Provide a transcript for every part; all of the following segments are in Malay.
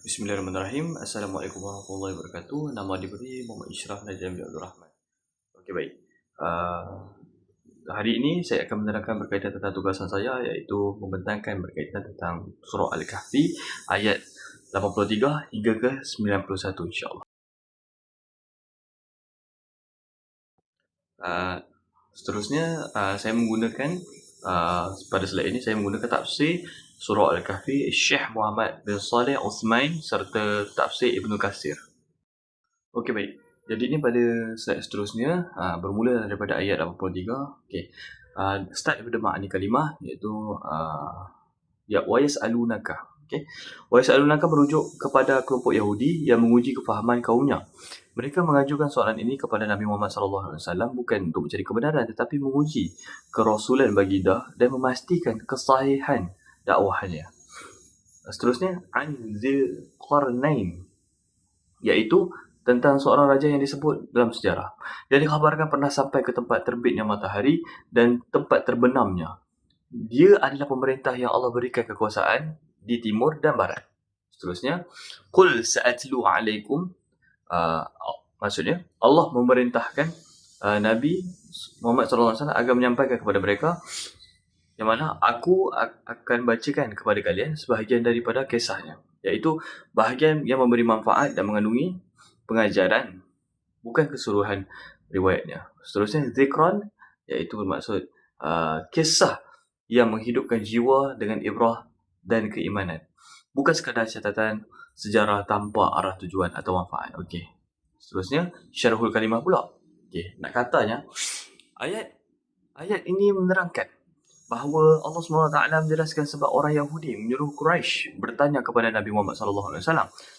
Bismillahirrahmanirrahim. Assalamualaikum warahmatullahi wabarakatuh. Nama diberi Muhammad Ishraf Najam Abdul Rahman. Okey, baik. Hari ini saya akan menerangkan berkaitan tentang tugasan saya, iaitu membentangkan berkaitan tentang surah Al-Kahfi ayat 83 hingga ke 91 insya-Allah. Seterusnya saya menggunakan pada slide ini saya menggunakan tafsir surah Al-Kahfi Syekh Muhammad bin Saleh Uthman serta tafsir Ibnu Katsir. Okey, baik. Jadi ini pada slide seterusnya bermula daripada ayat 83. Okey. Start daripada makna kalimah iaitu wa yas'alunaka. Okey. Wa yas'alunaka merujuk kepada kelompok Yahudi yang menguji kefahaman kaumnya. Mereka mengajukan soalan ini kepada Nabi Muhammad SAW bukan untuk mencari kebenaran tetapi menguji kerasulan baginda dan memastikan kesahihan dakwahnya. Seterusnya an Dzil Qarnain, iaitu tentang seorang raja yang disebut dalam sejarah. Yang dikhabarkan pernah sampai ke tempat terbitnya matahari dan tempat terbenamnya. Dia adalah pemerintah yang Allah berikan kekuasaan di timur dan barat. Seterusnya, Qul sa'atlu alaikum. Maksudnya, Allah memerintahkan Nabi Muhammad SAW agar menyampaikan kepada mereka yang mana aku akan bacakan kepada kalian sebahagian daripada kisahnya, iaitu bahagian yang memberi manfaat dan mengandungi pengajaran, bukan keseluruhan riwayatnya. Seterusnya, zikran, iaitu bermaksud kisah yang menghidupkan jiwa dengan ibrah dan keimanan, bukan sekadar catatan sejarah tanpa arah tujuan atau manfaat. Okey. Seterusnya, syarhul kalimah pula. Okey, nak katanya ayat ini menerangkan bahawa Allah SWT menjelaskan sebab orang Yahudi menyuruh Quraisy bertanya kepada Nabi Muhammad SAW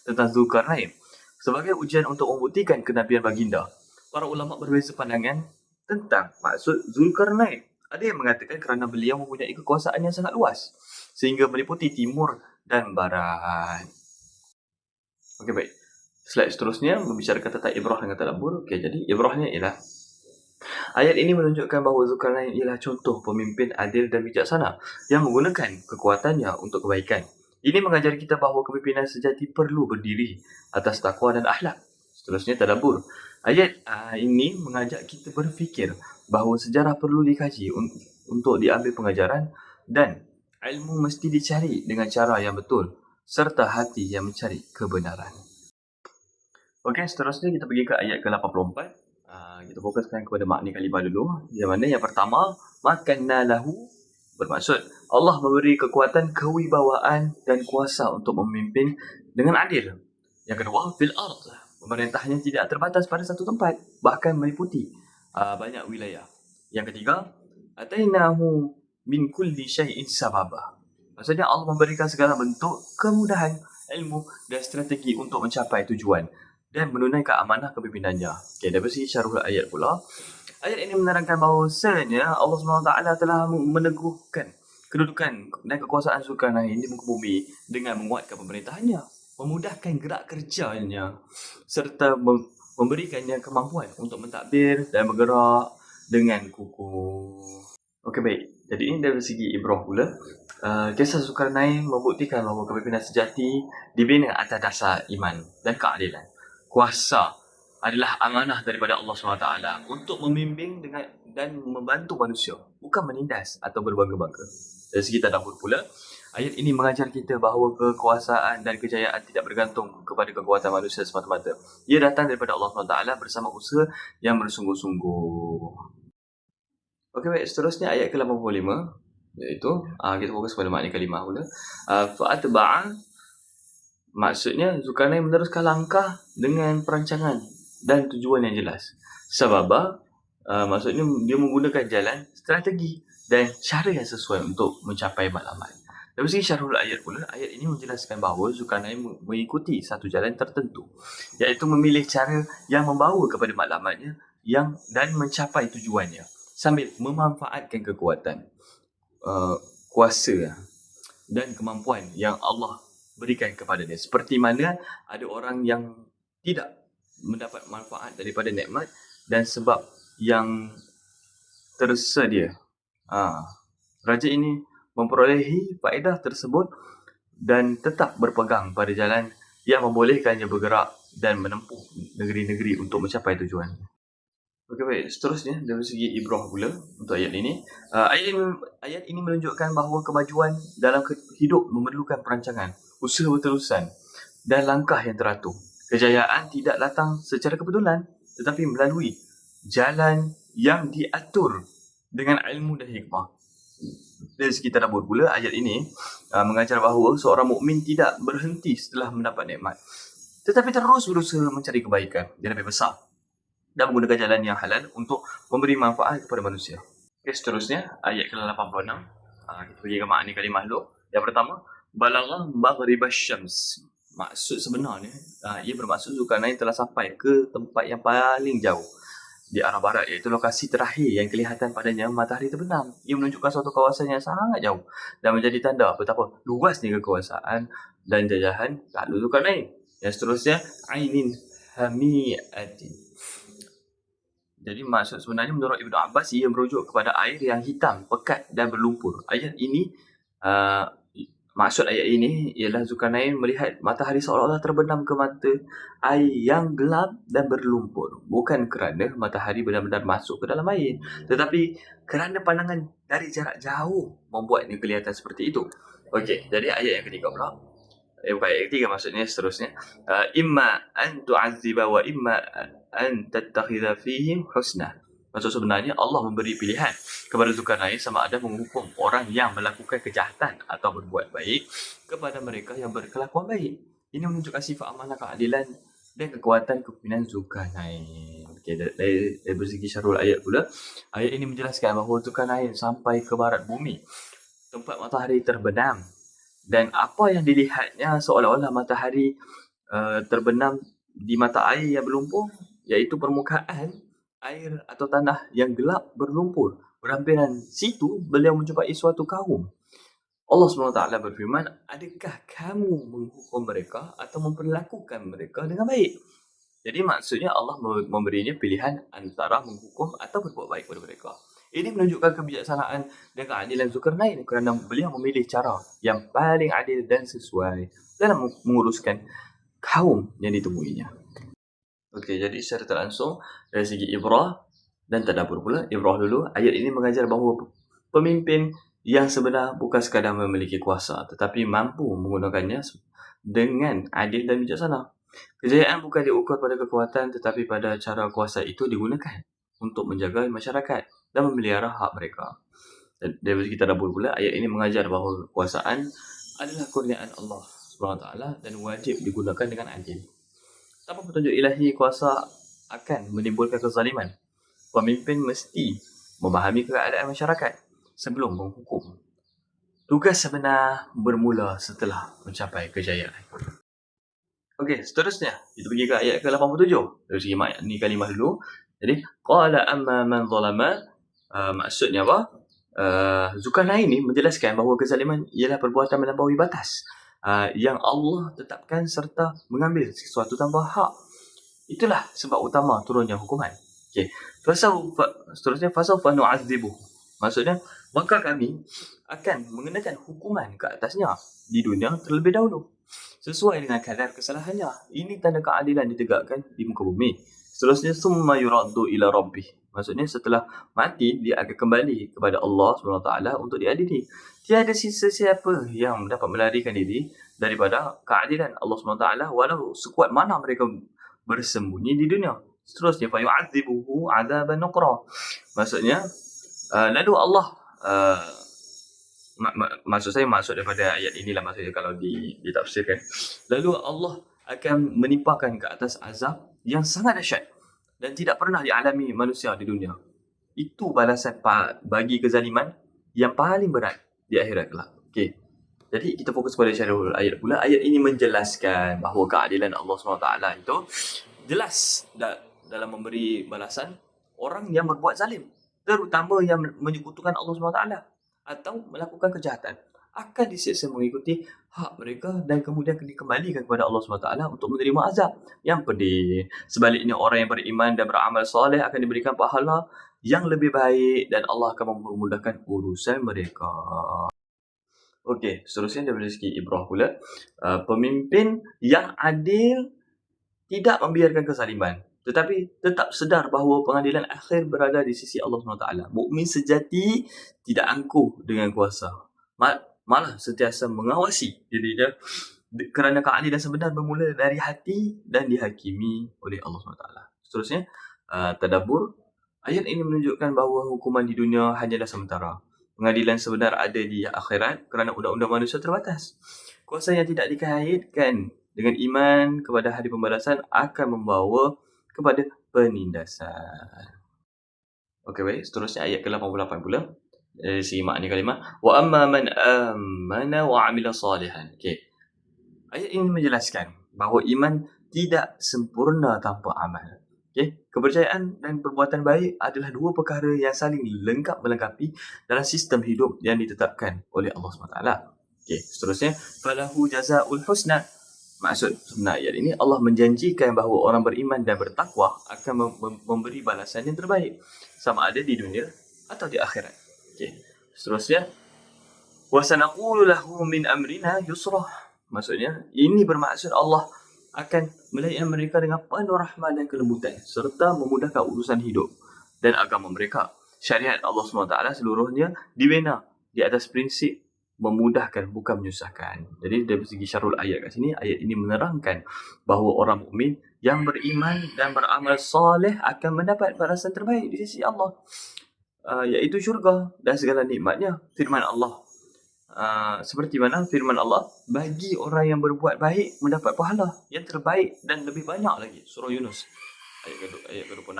tentang Zulkarnain sebagai ujian untuk membuktikan kenabian baginda. Para ulama berbeza pandangan tentang maksud Zulkarnain. Ada yang mengatakan kerana beliau mempunyai kekuasaan yang sangat luas sehingga meliputi timur dan barat. Okey, baik. Slide seterusnya membicarakan tentang ibrah dengan tadabbur. Okey, jadi ibrahnya ialah ayat ini menunjukkan bahawa Zulkarnain ialah contoh pemimpin adil dan bijaksana yang menggunakan kekuatannya untuk kebaikan. Ini mengajari kita bahawa kepimpinan sejati perlu berdiri atas takwa dan akhlak. Seterusnya, tadabbur. Ayat ini mengajak kita berfikir bahawa sejarah perlu dikaji untuk diambil pengajaran dan ilmu mesti dicari dengan cara yang betul serta hati yang mencari kebenaran. Okey, seterusnya kita pergi ke ayat ke-84. Kita fokuskan kepada makna kalimah dulu. Yang mana yang pertama, makanna lahu, bermaksud Allah memberi kekuatan, kewibawaan dan kuasa untuk memimpin dengan adil. Yang kedua, fil ard, pemerintahnya tidak terbatas pada satu tempat, bahkan meliputi banyak wilayah. Yang ketiga, atainahu min kulli syai'in sababa. Maksudnya Allah memberikan segala bentuk kemudahan, ilmu dan strategi untuk mencapai tujuan dan menunaikan amanah kepimpinannya. Okey, dari sisi syarah ayat pula, ayat ini menerangkan bahawasanya Allah SWT telah meneguhkan kedudukan dan kekuasaan Zulkarnain di muka bumi dengan menguatkan pemerintahannya, memudahkan gerak kerjanya serta memberikannya kemampuan untuk mentadbir dan bergerak dengan kukuh. Okey, baik. Jadi ini dari segi ibrah pula. Kisah Zulkarnain membuktikan bahawa kepimpinan sejati dibina atas dasar iman dan keadilan. Kuasa adalah amanah daripada Allah SWT untuk membimbing dan membantu manusia, bukan menindas atau berbangga-bangga. Dari segi tadabbur pula, ayat ini mengajar kita bahawa kekuasaan dan kejayaan tidak bergantung kepada kekuatan manusia semata-mata. Ia datang daripada Allah SWT bersama usaha yang bersungguh-sungguh. Okey, baik. Seterusnya ayat ke-85, iaitu kita fokus pada makna kalimah pula. Fa'atba'a, maksudnya Zulkarnain meneruskan langkah dengan perancangan dan tujuan yang jelas. Sababa, maksudnya dia menggunakan jalan, strategi dan cara yang sesuai untuk mencapai matlamat. Dari segi syarhul ayat pula, ayat ini menjelaskan bahawa Zulkarnain mengikuti satu jalan tertentu, iaitu memilih cara yang membawa kepada matlamatnya dan mencapai tujuannya sambil memanfaatkan kekuatan, kuasa dan kemampuan yang Allah berikan kepada dia. Seperti mana ada orang yang tidak mendapat manfaat daripada nikmat dan sebab yang tersedia. Raja ini memperolehi faedah tersebut dan tetap berpegang pada jalan yang membolehkannya bergerak dan menempuh negeri-negeri untuk mencapai tujuan. Okey, baik. Seterusnya, dari segi ibrah pula untuk ayat ini. Ayat ini menunjukkan bahawa kemajuan dalam hidup memerlukan perancangan, usaha berterusan dan langkah yang teratur. Kejayaan tidak datang secara kebetulan, tetapi melalui jalan yang diatur dengan ilmu dan hikmah. Dari segi tadabbur pula, ayat ini mengajar bahawa seorang mukmin tidak berhenti setelah mendapat nikmat, tetapi terus berusaha mencari kebaikan yang lebih besar dan menggunakan jalan yang halal untuk memberi manfaat kepada manusia. Okay, seterusnya, ayat ke-86. Kita pergi ke makna kalimah dulu. Yang pertama, balagha maghribasy syams. Maksud sebenarnya, ia bermaksud Zulkarnain telah sampai ke tempat yang paling jauh di arah barat, iaitu lokasi terakhir yang kelihatan padanya matahari terbenam. Ia menunjukkan suatu kawasan yang sangat jauh dan menjadi tanda betapa luasnya kekuasaan dan jajahan Takluk Zulkarnain. Yang seterusnya, ainin hami'atin. Jadi maksud sebenarnya menurut Ibnu Abbas, ia merujuk kepada air yang hitam, pekat dan berlumpur. Maksud ayat ini ialah Zulkarnain melihat matahari seolah-olah terbenam ke mata air yang gelap dan berlumpur. Bukan kerana matahari benar-benar masuk ke dalam air, tetapi kerana pandangan dari jarak jauh membuatnya kelihatan seperti itu. Okey, jadi ayat yang ketiga pula. Bukan ayat ketiga, maksudnya seterusnya. Imma an tu'azziba wa imma an tattakhidha fihim husna. Maksud sebenarnya Allah memberi pilihan kepada Zulkarnain sama ada menghukum orang yang melakukan kejahatan atau berbuat baik kepada mereka yang berkelakuan baik. Ini menunjukkan sifat amanah, keadilan dan kekuatan kepimpinan Zulkarnain. Okay, dari segi syarul ayat pula, ayat ini menjelaskan bahawa Zulkarnain sampai ke barat bumi, tempat matahari terbenam, dan apa yang dilihatnya seolah-olah matahari terbenam di mata air yang berlumpur, iaitu permukaan air atau tanah yang gelap berlumpur. Berhampiran situ, beliau menjumpai suatu kaum. Allah SWT berfirman, adakah kamu menghukum mereka atau memperlakukan mereka dengan baik? Jadi maksudnya Allah memberinya pilihan antara menghukum atau berbuat baik kepada mereka. Ini menunjukkan kebijaksanaan dan keadilan Zulkarnain kerana beliau memilih cara yang paling adil dan sesuai dalam menguruskan kaum yang ditemuinya. Okey, jadi secara tak langsung dari segi ibrah dan tadabbur pula. Ibrah dulu, ayat ini mengajar bahawa pemimpin yang sebenar bukan sekadar memiliki kuasa, tetapi mampu menggunakannya dengan adil dan bijaksana. Kejayaan bukan diukur pada kekuatan, tetapi pada cara kuasa itu digunakan untuk menjaga masyarakat dan memelihara hak mereka. Dan dari segi tadabbur pula, ayat ini mengajar bahawa kekuasaan adalah kurniaan Allah SWT dan wajib digunakan dengan adil. Tanpa petunjuk ilahi, kuasa akan menimbulkan kezaliman. Pemimpin mesti memahami keadaan masyarakat sebelum menghukum. Tugas sebenar bermula setelah mencapai kejayaan. Okey, seterusnya kita pergi ke ayat ke-87. Dari segi makna kalimah dulu. Jadi, qala amma man zalama, maksudnya apa? Zulkarnain ini menjelaskan bahawa kezaliman ialah perbuatan melampaui batas yang Allah tetapkan serta mengambil sesuatu tanpa hak. Itulah sebab utama turunnya hukuman. Okey. Seterusnya fasawfa nu'adzibuhu. Maksudnya, maka kami akan mengenakan hukuman ke atasnya di dunia terlebih dahulu, sesuai dengan kadar kesalahannya. Ini tanda keadilan ditegakkan di muka bumi. Seterusnya, summa yuraddu ila rabbih. Maksudnya, setelah mati, dia akan kembali kepada Allah SWT untuk diadili. Tiada sesiapa yang dapat melarikan diri daripada keadilan Allah SWT, walau sekuat mana mereka bersembunyi di dunia. Seterusnya, fa yu'adzibuhu 'adzaban nuqra. Maksudnya, lalu Allah maksud daripada ayat inilah, maksudnya kalau ditafsirkan, lalu Allah akan menimpakan ke atas azab yang sangat dahsyat dan tidak pernah dialami manusia di dunia. Itu balasan bagi kezaliman yang paling berat di akhirat kelak. Okey. Jadi kita fokus pada syarah ayat pula. Ayat ini menjelaskan bahawa keadilan Allah SWT itu jelas dalam memberi balasan orang yang berbuat zalim, terutama yang menyekutukan Allah SWT atau melakukan kejahatan, akan disiksa mengikuti hak mereka dan kemudian dikembalikan kepada Allah SWT untuk menerima azab yang pedih. Sebaliknya, orang yang beriman dan beramal soleh akan diberikan pahala yang lebih baik dan Allah akan memudahkan urusan mereka. Okey, seterusnya daripada segi ibrah pula, pemimpin yang adil tidak membiarkan kezaliman, tetapi tetap sedar bahawa pengadilan akhir berada di sisi Allah SWT. Mukmin sejati tidak angkuh dengan kuasa, malah sentiasa mengawasi dirinya kerana keadilan sebenar bermula dari hati dan dihakimi oleh Allah SWT. Seterusnya, tadabbur. Ayat ini menunjukkan bahawa hukuman di dunia hanyalah sementara. Pengadilan sebenar ada di akhirat kerana undang-undang manusia terbatas. Kuasa yang tidak dikaitkan dengan iman kepada hari pembalasan akan membawa kepada penindasan. Okey, baik. Seterusnya ayat ke-88 pula. Dari segi makna kalimah. Wa amma man amana wa amila salihan. Okey. Ayat ini menjelaskan bahawa iman tidak sempurna tanpa amal. Okay? Kepercayaan dan perbuatan baik adalah dua perkara yang saling lengkap melengkapi dalam sistem hidup yang ditetapkan oleh Allah SWT. Okay, seterusnya, falahu jazaa'ul husna. Maksud sebenar ayat ini, Allah menjanjikan bahawa orang beriman dan bertakwa akan memberi balasan yang terbaik, sama ada di dunia atau di akhirat. Okay. Seterusnya, wa sanaqulu lahu min amrina yusrah. Maksudnya, ini bermaksud Allah akan melayan mereka dengan penuh rahmat dan kelembutan serta memudahkan urusan hidup dan agama mereka. Syariat Allah SWT seluruhnya dibina di atas prinsip memudahkan, bukan menyusahkan. Jadi dari segi syarul ayat kat sini, ayat ini menerangkan bahawa orang mukmin yang beriman dan beramal soleh akan mendapat balasan terbaik di sisi Allah, iaitu syurga dan segala nikmatnya. Firman Allah, seperti mana firman Allah, bagi orang yang berbuat baik mendapat pahala yang terbaik dan lebih banyak lagi. Surah Yunus ayat ke-26.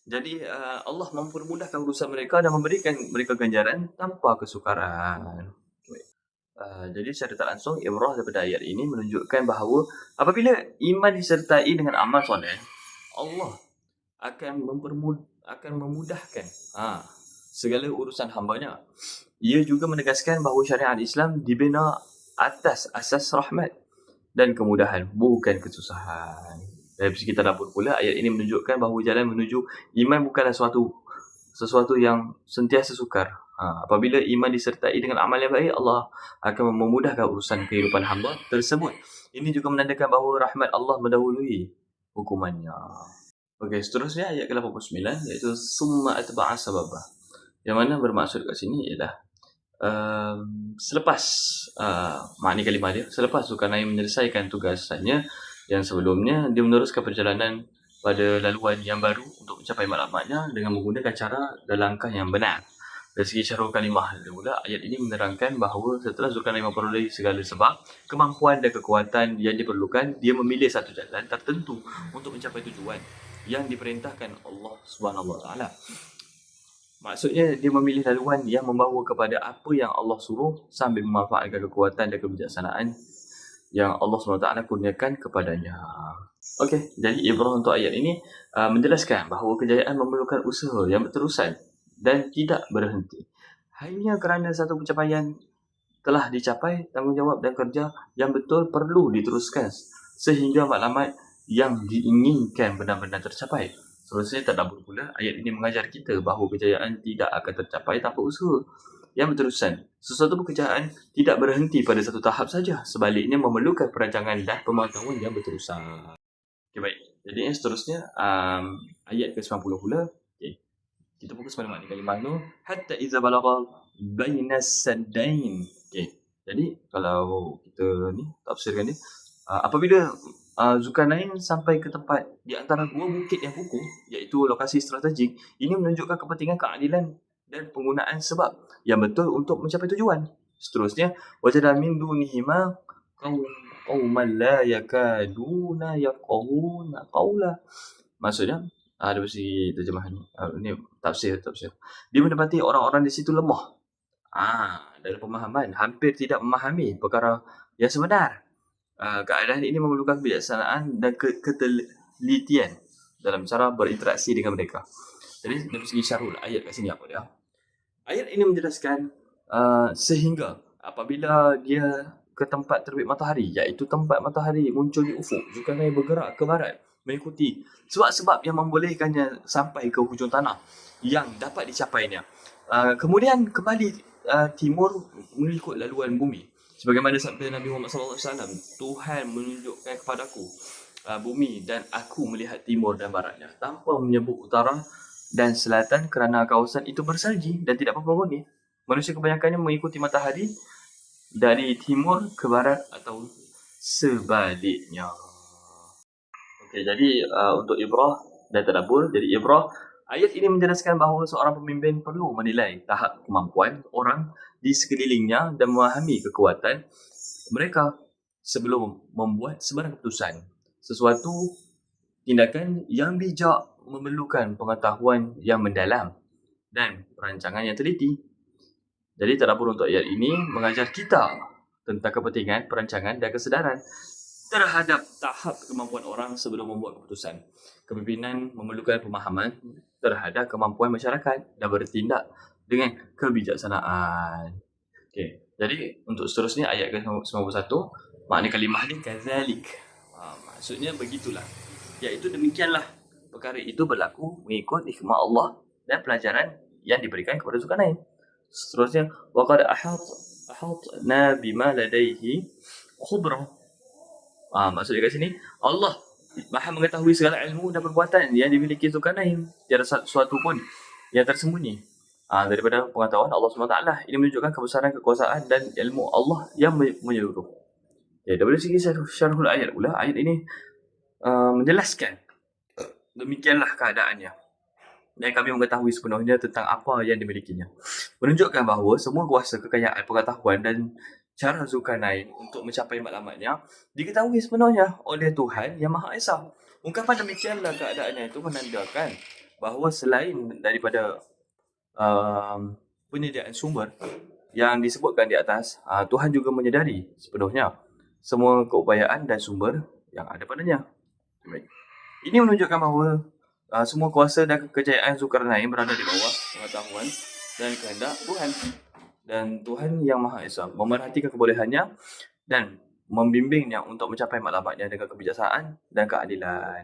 Jadi Allah mempermudahkan urusan mereka dan memberikan mereka ganjaran tanpa kesukaran. Jadi secara tak langsung ibrah daripada ayat ini menunjukkan bahawa apabila iman disertai dengan amal soleh, Allah akan memudahkan segala urusan hambanya. Ia juga menegaskan bahawa syariat Islam dibina atas asas rahmat dan kemudahan, bukan kesusahan. Dari segi tadabbur pula, ayat ini menunjukkan bahawa jalan menuju iman bukanlah sesuatu yang sentiasa sukar. Apabila iman disertai dengan amal yang baik, Allah akan memudahkan urusan kehidupan hamba tersebut. Ini juga menandakan bahawa rahmat Allah mendahului hukumannya. Okey, seterusnya ayat ke-89 iaitu summa atba'a sababa. Yang mana bermaksud kat sini ialah selepas makna kalimah dia, selepas Zulkarnain menyelesaikan tugasannya yang sebelumnya, dia meneruskan perjalanan pada laluan yang baru untuk mencapai matlamatnya dengan menggunakan cara dan langkah yang benar. Dari segi syarul kalimah pula, ayat ini menerangkan bahawa setelah Zulkarnain memperoleh segala sebab, kemampuan dan kekuatan yang diperlukan, dia memilih satu jalan tertentu untuk mencapai tujuan yang diperintahkan Allah Subhanahu Wa Taala. Maksudnya, dia memilih laluan yang membawa kepada apa yang Allah suruh sambil memanfaatkan kekuatan dan kebijaksanaan yang Allah SWT kurniakan kepadanya. Okey, jadi ibrah untuk ayat ini menjelaskan bahawa kejayaan memerlukan usaha yang berterusan dan tidak berhenti. Hanya kerana satu pencapaian telah dicapai, tanggungjawab dan kerja yang betul perlu diteruskan sehingga matlamat yang diinginkan benar-benar tercapai. Seterusnya tadabbur pula, ayat ini mengajar kita bahawa kejayaan tidak akan tercapai tanpa usaha yang berterusan. Sesuatu pekerjaan tidak berhenti pada satu tahap saja, sebaliknya memerlukan perancangan dan pemantauan yang berterusan. Okay, baik. Jadi seterusnya ayat ke-90 pula. Okay. Kita fokus pada makna kalimah tu. Hatta iza balagha bainas saddain. Okay. Jadi kalau kita ni tafsirkan dia, apabila Zulkarnain sampai ke tempat di antara dua bukit yang kukuh, iaitu lokasi strategik, ini menunjukkan kepentingan keadilan dan penggunaan sebab yang betul untuk mencapai tujuan. Seterusnya, wajada min dunihima qauman la yakaduna yafqahuna qawla. Maksudnya, ada versi terjemahan ni tafsir. Dia mendapati orang-orang di situ lemah dalam pemahaman, hampir tidak memahami perkara yang sebenar. Keadaan ini memerlukan kebijaksanaan dan ketelitian dalam cara berinteraksi dengan mereka. Jadi dari segi syarul ayat kat sini apa dia? Ayat ini menjelaskan sehingga apabila dia ke tempat terbit matahari, iaitu tempat matahari muncul di ufuk, Zulkarnain bergerak ke barat mengikuti sebab-sebab yang membolehkannya sampai ke hujung tanah yang dapat dicapainya. Kemudian kembali timur mengikut laluan bumi. Sebagaimana sabda Nabi Muhammad SAW, Tuhan menunjukkan kepadaku bumi dan aku melihat timur dan baratnya tanpa menyebut utara dan selatan kerana kawasan itu bersalji dan tidak berpenghuni. Manusia kebanyakannya mengikuti matahari dari timur ke barat atau sebaliknya. Okey, jadi untuk ibrah dan tadabbur, jadi ibrah, ayat ini menjelaskan bahawa seorang pemimpin perlu menilai tahap kemampuan orang di sekelilingnya dan memahami kekuatan mereka sebelum membuat sebarang keputusan. Sesuatu tindakan yang bijak memerlukan pengetahuan yang mendalam dan perancangan yang teliti. Jadi tadabbur untuk ayat ini mengajar kita tentang kepentingan perancangan dan kesedaran terhadap tahap kemampuan orang sebelum membuat keputusan. Kepimpinan memerlukan pemahaman terhadap kemampuan masyarakat dan bertindak dengan kebijaksanaan. Okey, jadi untuk seterusnya ayat ke-91, makna kalimah ni kazalik. Maksudnya begitulah. Iaitu demikianlah. Perkara itu berlaku mengikut hikmah Allah dan pelajaran yang diberikan kepada Zulkarnain. Seterusnya, waqad ahatna bima ladaihi khubra. Maksudnya kat sini, Allah Maha mengetahui segala ilmu dan perbuatan yang dimiliki Zulkarnain. Tiada sesuatu pun yang tersembunyi daripada pengetahuan Allah SWT. Ini menunjukkan kebesaran kekuasaan dan ilmu Allah yang menyeluruh. Daripada segi syarhul ayat pula, ayat ini menjelaskan demikianlah keadaannya dan kami mengetahui sepenuhnya tentang apa yang dimilikinya. Menunjukkan bahawa semua kuasa, kekayaan, pengetahuan dan cara Zulkarnain untuk mencapai matlamatnya diketahui sepenuhnya oleh Tuhan Yang Maha Esa. Ungkapan demikianlah keadaannya itu menandakan bahawa selain daripada penyediaan sumber yang disebutkan di atas, Tuhan juga menyedari sepenuhnya semua keupayaan dan sumber yang ada padanya. Ini menunjukkan bahawa semua kuasa dan kejayaan Zulkarnain berada di bawah pengetahuan dan kehendak Tuhan. Dan Tuhan Yang Maha Esa memerhatikan kebolehannya dan membimbingnya untuk mencapai matlamatnya dengan kebijaksanaan dan keadilan.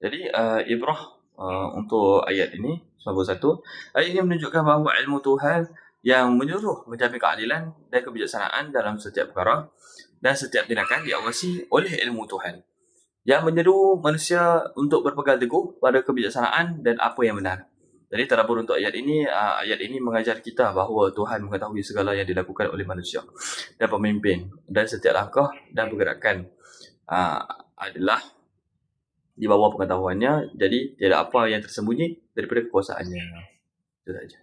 Jadi ibrah untuk ayat ini, 91, ayat ini menunjukkan bahawa ilmu Tuhan yang menyuruh mencapai keadilan dan kebijaksanaan dalam setiap perkara dan setiap tindakan diawasi oleh ilmu Tuhan yang menyeru manusia untuk berpegang teguh pada kebijaksanaan dan apa yang benar. Jadi tadabbur untuk ayat ini mengajar kita bahawa Tuhan mengetahui segala yang dilakukan oleh manusia dan pemimpin, dan setiap langkah dan pergerakan adalah di bawah pengetahuannya. Jadi tiada apa yang tersembunyi daripada kekuasaannya. Itu saja.